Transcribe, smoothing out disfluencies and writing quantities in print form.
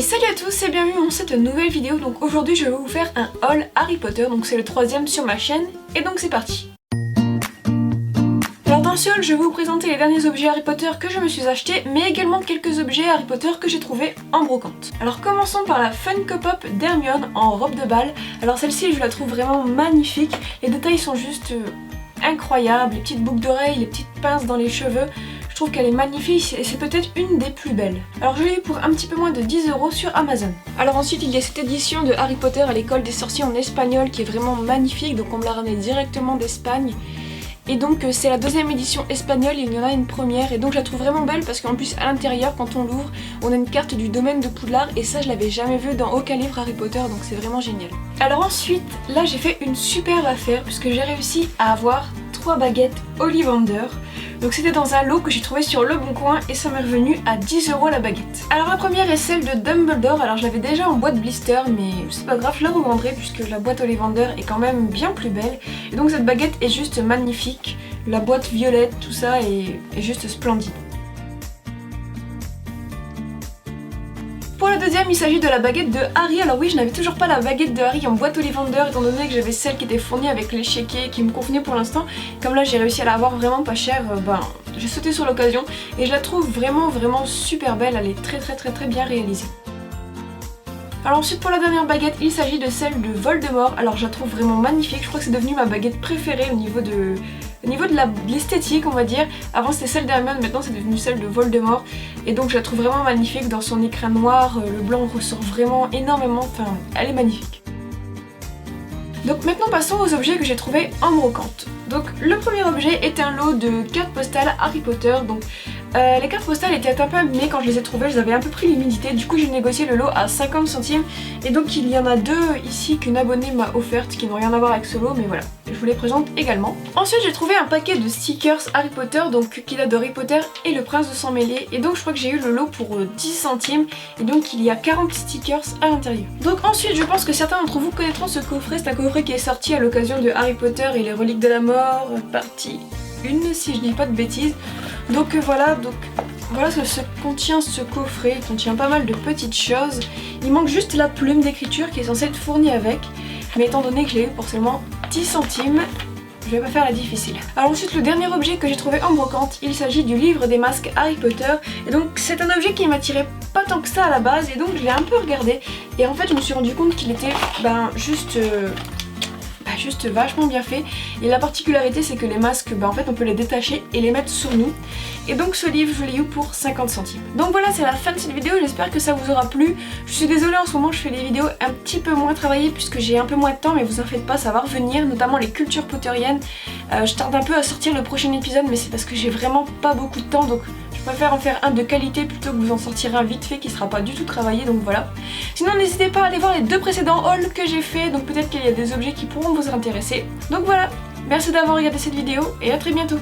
salut à tous et bienvenue dans cette nouvelle vidéo. Donc aujourd'hui je vais vous faire un haul Harry Potter, donc c'est le troisième sur ma chaîne et donc c'est parti. Alors dans ce haul je vais vous présenter les derniers objets Harry Potter que je me suis acheté, mais également quelques objets Harry Potter que j'ai trouvé en brocante. Alors commençons par la Funko Pop d'Hermione en robe de bal. Alors celle-ci je la trouve vraiment magnifique, les détails sont juste incroyables, les petites boucles d'oreilles, les petites pinces dans les cheveux. Je trouve qu'elle est magnifique et c'est peut-être une des plus belles. Alors je l'ai eu pour un petit peu moins de 10 € sur Amazon. Alors ensuite il y a cette édition de Harry Potter à l'école des sorciers en espagnol qui est vraiment magnifique, donc on me l'a ramené directement d'Espagne. Et donc c'est la deuxième édition espagnole, il y en a une première et donc je la trouve vraiment belle parce qu'en plus à l'intérieur quand on l'ouvre on a une carte du domaine de Poudlard et ça je l'avais jamais vu dans aucun livre Harry Potter, donc c'est vraiment génial. Alors ensuite là j'ai fait une superbe affaire puisque j'ai réussi à avoir 3 baguettes Ollivander. Donc c'était dans un lot que j'ai trouvé sur Le Bon Coin et ça m'est revenu à 10 € la baguette. Alors la première est celle de Dumbledore, alors je l'avais déjà en boîte blister mais c'est pas grave, je la revendrai puisque la boîte Ollivander est quand même bien plus belle. Et donc cette baguette est juste magnifique, la boîte violette, tout ça est juste splendide. Pour la deuxième, il s'agit de la baguette de Harry. Alors oui, je n'avais toujours pas la baguette de Harry en boîte Ollivander étant donné que j'avais celle qui était fournie avec l'échiquier qui me convenait pour l'instant. Comme là j'ai réussi à la avoir vraiment pas chère, j'ai sauté sur l'occasion et je la trouve vraiment super belle, elle est très bien réalisée. Alors ensuite pour la dernière baguette, il s'agit de celle de Voldemort. Alors je la trouve vraiment magnifique, je crois que c'est devenu ma baguette préférée au niveau de l'esthétique on va dire. Avant c'était celle d'Hermione, maintenant c'est devenu celle de Voldemort. Et donc je la trouve vraiment magnifique dans son écrin noir, le blanc ressort vraiment énormément, enfin elle est magnifique. Donc maintenant passons aux objets que j'ai trouvés en brocante. Donc le premier objet est un lot de cartes postales Harry Potter. Donc les cartes postales étaient un peu abîmées quand je les ai trouvées, je les avais un peu pris l'humidité, du coup j'ai négocié le lot à 50 centimes. Et donc il y en a deux ici qu'une abonnée m'a offerte qui n'ont rien à voir avec ce lot, mais voilà, je vous les présente également. Ensuite j'ai trouvé un paquet de stickers Harry Potter, donc qui date de Harry Potter et le Prince de Sang Mêlé. Et donc je crois que j'ai eu le lot pour 10 centimes et donc il y a 40 stickers à l'intérieur. Donc ensuite je pense que certains d'entre vous connaîtront ce coffret, c'est un coffret qui est sorti à l'occasion de Harry Potter et les reliques de la mort, partie 1 si je dis pas de bêtises. Donc voilà ce que contient ce coffret, il contient pas mal de petites choses. Il manque juste la plume d'écriture qui est censée être fournie avec, mais étant donné que je l'ai eu pour seulement 10 centimes, je vais pas faire la difficile. Alors ensuite le dernier objet que j'ai trouvé en brocante, il s'agit du livre des masques Harry Potter. Et donc c'est un objet qui m'attirait pas tant que ça à la base et donc je l'ai un peu regardé. Et en fait je me suis rendu compte qu'il était juste vachement bien fait. Et la particularité c'est que les masques, en fait on peut les détacher et les mettre sur nous. Et donc ce livre je l'ai eu pour 50 centimes. Donc voilà, c'est la fin de cette vidéo, j'espère que ça vous aura plu. Je suis désolée, en ce moment je fais des vidéos un petit peu moins travaillées puisque j'ai un peu moins de temps, mais vous en faites pas, ça va revenir, notamment les cultures potteriennes. Je tarde un peu à sortir le prochain épisode, mais c'est parce que j'ai vraiment pas beaucoup de temps, donc je préfère en faire un de qualité plutôt que vous en sortir un vite fait qui sera pas du tout travaillé, donc voilà. Sinon n'hésitez pas à aller voir les deux précédents hauls que j'ai fait, donc peut-être qu'il y a des objets qui pourront vous intéresser. Donc voilà, merci d'avoir regardé cette vidéo et à très bientôt.